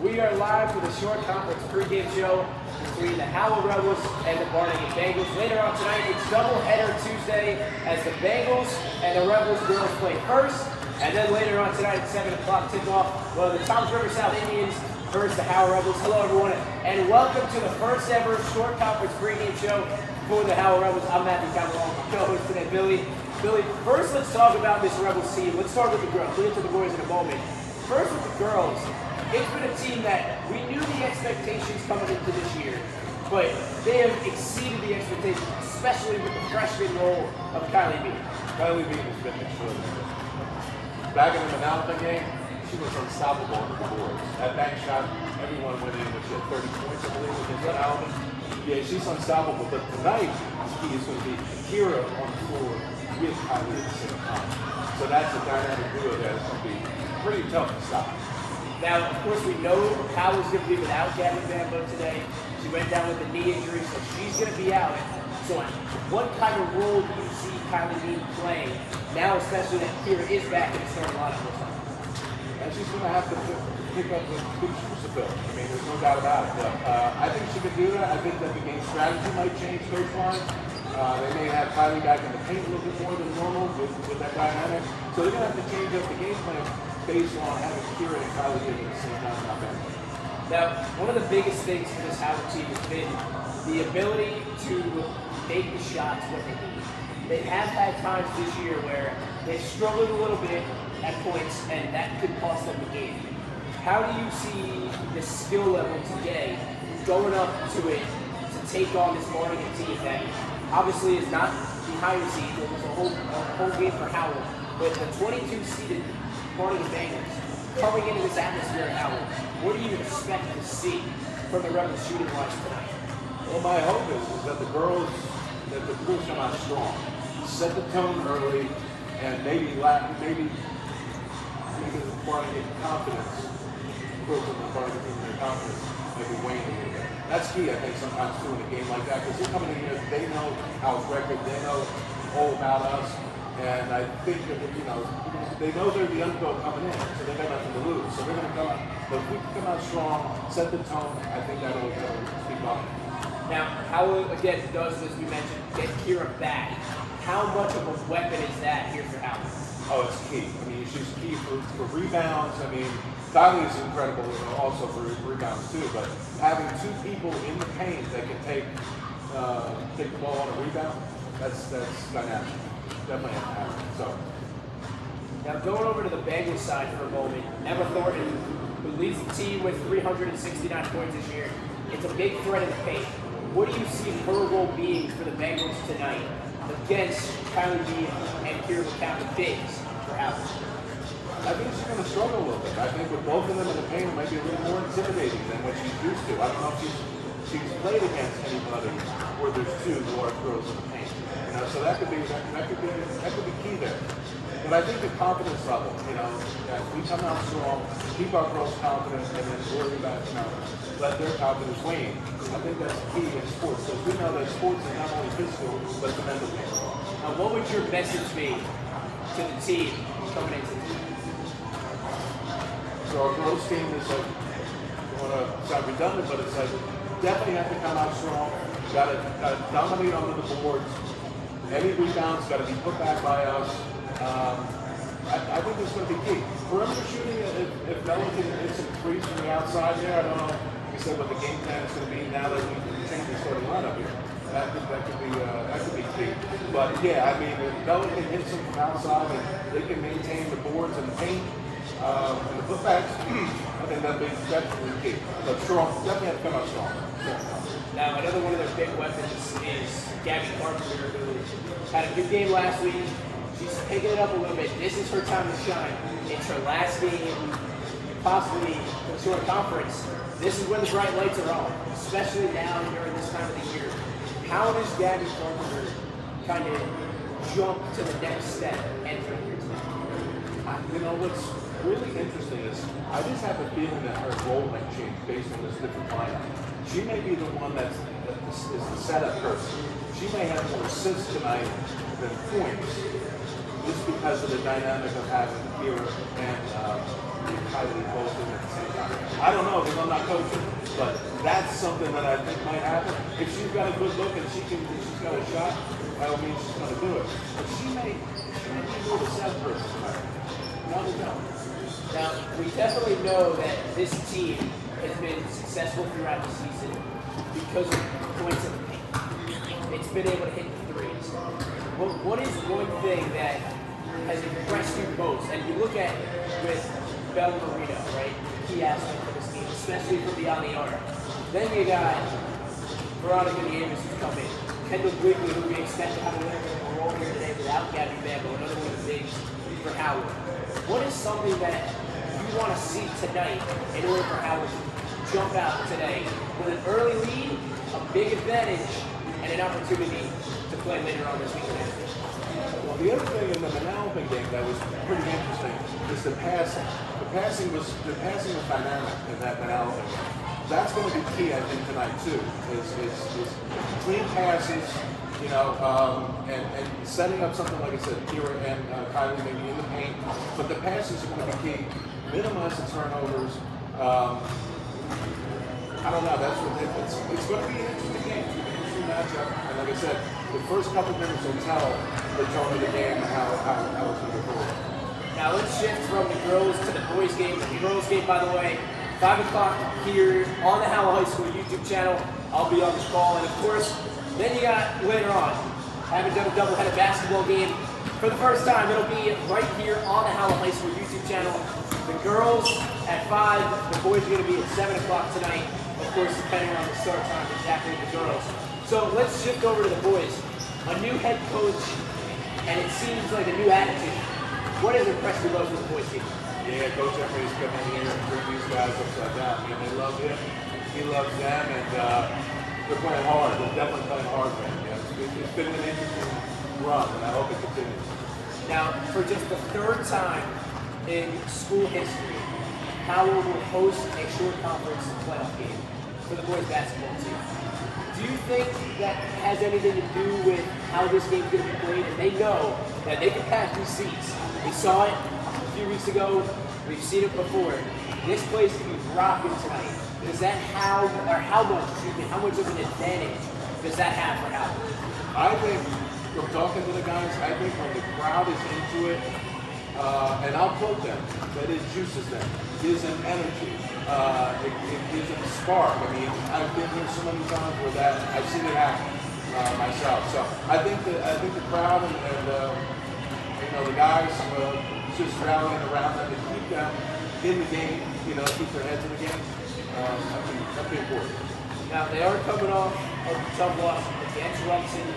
We are live for the short conference pregame show between the Howell Rebels and the Pregame Bengals. Later on tonight, it's doubleheader Tuesday as the Bengals and the Rebels girls play first. And then later on tonight at 7 o'clock tip-off, well, the Toms River South Indians versus the Howell Rebels. Hello, everyone, and welcome to the first ever short conference pregame show for the Howell Rebels. I'm Matthew Cameron, my co-host today, Billy. Billy, first let's talk about this Rebels team. Let's start with the girls. We'll get to the boys in a moment. First with the girls, it's been a team that we knew the expectations coming into this year, but they have exceeded the expectations, especially with the freshman role of Kylie B. Kylie B has been extraordinary. Back in the Manalapan game, she was unstoppable on the boards. That bank shot, everyone went in with 30 points, I believe, against Manalapan. Yeah, she's unstoppable, but tonight, the key is going to be Kira on the floor with Kylie at the same time. So that's a dynamic duo that's going to be pretty tough to stop. Now, of course, we know Howell's going to be without Gabby Bambo today. She went down with a knee injury, so she's going to be out. So what kind of role do you see Kylie B playing now, especially that Kira is back in the starting lineup this time? And she's going to have to pick up the big shoes to fill. I mean, there's no doubt about it. But I think she can do that. I think that the game strategy might change coach-wise. They may have Kylie back in the paint a little bit more than normal with that dynamic. So they're going to have to change up the game plan based on having Kira and Kylie at the same time. Not bad. Now, one of the biggest things for this Howell team has been the ability to make the shots what they need. They have had times this year where they've struggled a little bit at points, and that could cost them the game. How do you see the skill level today going up to it to take on this Morgan team that obviously is not behind the scenes? It was a whole game for Howell, but the 22-seeded Morgan Bengals coming into this atmosphere at Howell, what do you expect to see from the Rebels shooting wise tonight? Well, my hope is that the girls come out strong, set the tone early, and maybe the part of getting confidence, girls in the part of getting their confidence, maybe wane a little bit. That's key, I think, sometimes too in a game like that, because they're coming in here, they know Howell's record, they know all about us, and I think that they know they're the underdog coming in, so they got nothing to lose. So they're going to come out, but if we can come out strong, set the tone, I think that'll speak volumes. Now, Howell, again, does, as we mentioned, get Kira back. How much of a weapon is that here for Howell? Oh, it's key. I mean, she's key for rebounds. I mean, Kylie is incredible also for rebounds too, but having two people in the paint that can take the ball on a rebound, that's dynamic. Definitely happen. So. Now, going over to the Bengals side for a moment, Emma Thornton, who leads the team with 369 points this year, it's a big threat in the paint. What do you see her role being for the Bengals tonight against Kylie B and Kira McCown, the bigs for Howell? I think she's going to struggle a little bit. I think with both of them in the paint, it might be a little more intimidating than what she's used to. I don't know if she's played against anybody where there's two large girls in the paint. So that could be key there. But I think the confidence level, that we come out strong, keep our girls confident, and then worry about, let their confidence wane. I think that's key in sports. Because we know that sports is not only physical, but it's a mental game. Now, what would your message be to the team coming into the season? So our girls team is like, I don't want to sound redundant, but it's like, definitely have to come out strong. Got to dominate under the boards. Any rebounds got to be put back by us. I think this is going to be key. Perimeter shooting, if Bella can hit some threes from the outside there, I don't know, like I said, what the game plan is going to be now that we change the starting lineup here. That could be key. But yeah, I mean, if Bella can hit some from outside and they can maintain the boards and the paint and the putbacks, I think that'd be definitely key. But strong, definitely have to come out strong. Now, another one of their big weapons is Gabby Carpenter, who had a good game last week. She's picking it up a little bit. This is her time to shine. It's her last game, possibly the short conference. This is when the bright lights are on, especially now during this time of the year. How does Gabby Carpenter kind of jump to the next step entering here tonight? What's really interesting is I just have a feeling that her role might change based on this different lineup. She may be the one that is the setup person. She may have more assists tonight than points, just because of the dynamic of having Kira and Kylie both in at the same time. I don't know because I'm not coaching, but that's something that I think might happen. If she's got a good look and she's got a shot, by all means she's going to do it. But she may be more the seventh person tonight. No, no. Now, we definitely know that this team has been successful throughout the season because of points in the paint. It's been able to hit the threes. What is one thing that has impressed you most? And you look at with Bell Marino, right? Key aspect of this team, especially from beyond the arc. Then you got Veronica Nieves who's come in. Kendall Quigley, who we expect to have a little bit of a role here today without Gabby Bambo, another one of the bigs for Howell. What is something that you want to see tonight in order for Howell to jump out today with an early lead, a big advantage, and an opportunity to play later on this weekend? Well, the other thing in the Manalapan game that was pretty interesting is the passing. The passing was dynamic in that Manalapan game. That's going to be key, I think, tonight too. Is clean passes, you know, and setting up something like I said, Kira and Kylie maybe in the paint. But the passes are going to be key. Minimize the turnovers. I don't know. That's what it's going to be an interesting game. It's an interesting matchup. And like I said, the first couple minutes will tell the tone of the game and how it's going to go forward. Now let's shift from the girls to the boys game. The girls game, by the way, 5 o'clock here on the Howell High School YouTube channel. I'll be on the call. And of course, then you got later on, haven't done a doubleheader basketball game for the first time. It'll be right here on the Howell High School YouTube channel. The girls at 5, the boys are going to be at 7 o'clock tonight. Of course, depending on the start time exactly with the girls. So let's shift over to the boys. A new head coach, and it seems like a new attitude. What has impressed you most with the boys team? Yeah, Coach Emery's coming in here and bring these guys upside down. I mean, they love him. He loves them, and they're playing hard. They're definitely playing hard for him. It's been an interesting run, and I hope it continues. Now, for just the third time in school history, Howell will host a short conference playoff game for the boys basketball team. Do you think that has anything to do with how this game is going to be played? And they know that they can pass these seats. We saw it a few weeks ago. We've seen it before. This place can be rocking tonight. Is that how much of an advantage does that have for Howell? I think, from talking to the guys, I think when the crowd is into it, and I'll quote them, that it juices them, gives them energy, it gives them a spark. I mean, I've been here so many times where I've seen it happen myself. So I think the crowd and you know, the guys just rallying around them to keep them in the game, you know, keep their heads in the game. That'd be important. Now they are coming off a tough loss against Rumson.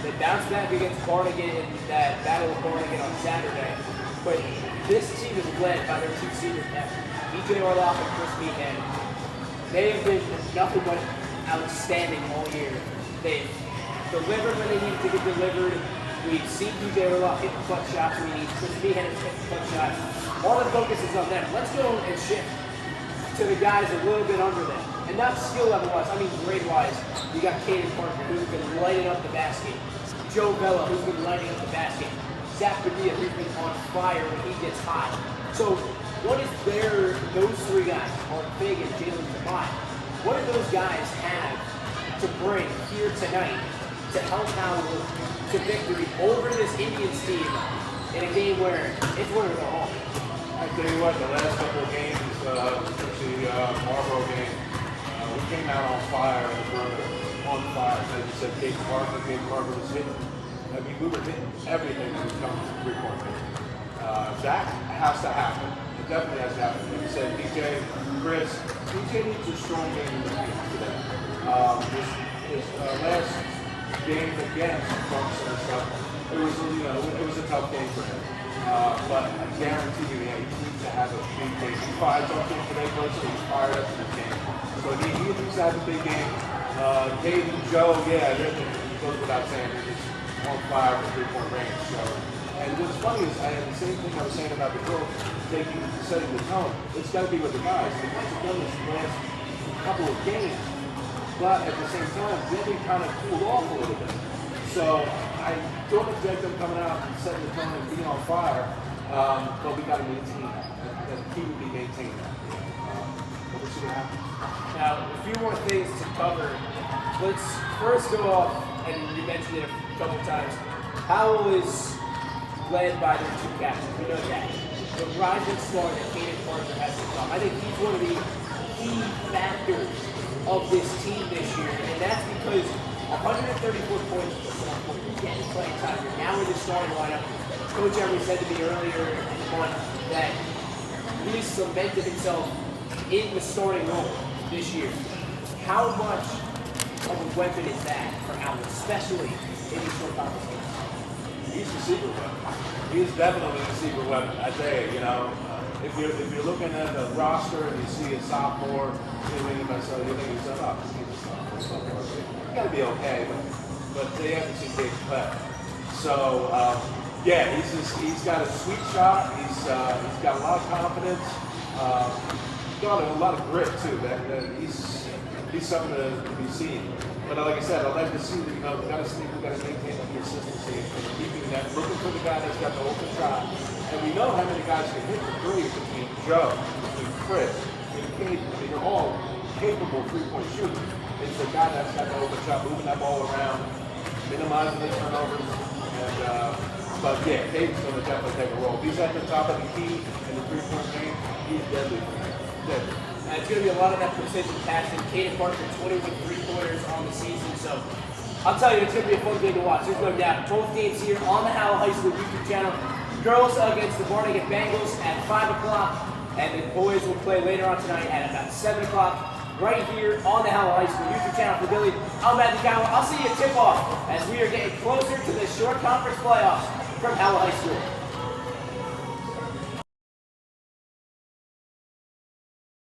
They bounced back against Barnegat in that battle of Barnegat on Saturday. But this team is led by their 2 senior captains, DJ Orloff and Chris Meehan. They have been nothing but outstanding all year. They've delivered when they needed to get delivered. We've seen DJ Orloff hit the clutch shots when he needs. Chris Meehan has hit the clutch shots. All the focus is on them. Let's go and shift to the guys a little bit under them. And not skill level-wise, I mean grade-wise. You got Kaden Parker, who's been lighting up the basket. Joe Vella, who's been lighting up the basket. Zach Padilla, who's been on fire when he gets hot. So what is those 3 guys, Mark Big and Jalen Devine, what do those guys have to bring here tonight to help Howell to victory over this Indians team in a game where it's winner go home? I tell you what, the last couple of games, especially Marlboro game, we came out on fire in the perimeter, on fire. As you said, Kate Parker was hitting. I mean, we were hitting everything that was coming from 3-point range. That has to happen. It definitely has to happen. Like you said, DJ, Chris, DJ needs a strong game in the field today. His last game against Clemson and stuff, it was a tough game for him. But I guarantee you, he needs to have a big game. I talked to him today personally. He's fired up for this game. So he needs to have a big game. Kate and Joe, yeah, it goes without saying, they're just on fire for 3-point range. So, and what's funny is I had the same thing I was saying about the girls setting the tone. It's got to be with the guys. The guys have done this last couple of games, but at the same time, they kind of cooled off a little bit. So I don't expect them coming out and setting the tone and being on fire, but we got to maintain that. And he would be maintaining that. But we'll see what happens. Now, a few more things to cover. Let's first go off, and you mentioned it a couple times. Howell is led by their two captains. We know that. The rising star that Caden Parker has become. I think he's one of the key factors of this team this year, and that's because 134 points is getting playing time. You're now in the starting lineup. Coach Emery said to me earlier in the month that he's cemented himself in the starting role this year. How much of a weapon is that for Howell, especially in these short conference games? He's the secret weapon. He's definitely the secret weapon. I tell you, if you're looking at the roster and you see a sophomore, you're thinking to myself, you think he's up. He's got to be okay, but they haven't seen big play. So yeah, he's got a sweet shot. He's got a lot of confidence. He's got a lot of grit too. That he's something to be seen. But like I said, I'd like to see that, we got to maintain the consistency and keeping that, looking for the guy that's got the open shot. And we know how many guys can hit the three between Joe, between Chris, between Caden. I mean, they're all capable three-point shooters. It's the guy that's got the open shot, moving that ball around, minimizing the turnovers. And but yeah, Caden's going to definitely take a role. If he's at the top of the key in the three-point game, he's deadly. Deadly. And it's going to be a lot of that precision passing. Caden Parker, 21 three-pointers on the season. So I'll tell you, it's going to be a fun game to watch. There's no doubt. Both games here on the Howell High School YouTube channel. Girls against the Barnegat Bengals at 5 o'clock. And the boys will play later on tonight at about 7 o'clock. Right here on the Howell High School YouTube channel. For Billy, I'm Matthew Howell. I'll see you at tip-off as we are getting closer to the short conference playoffs from Howell High School.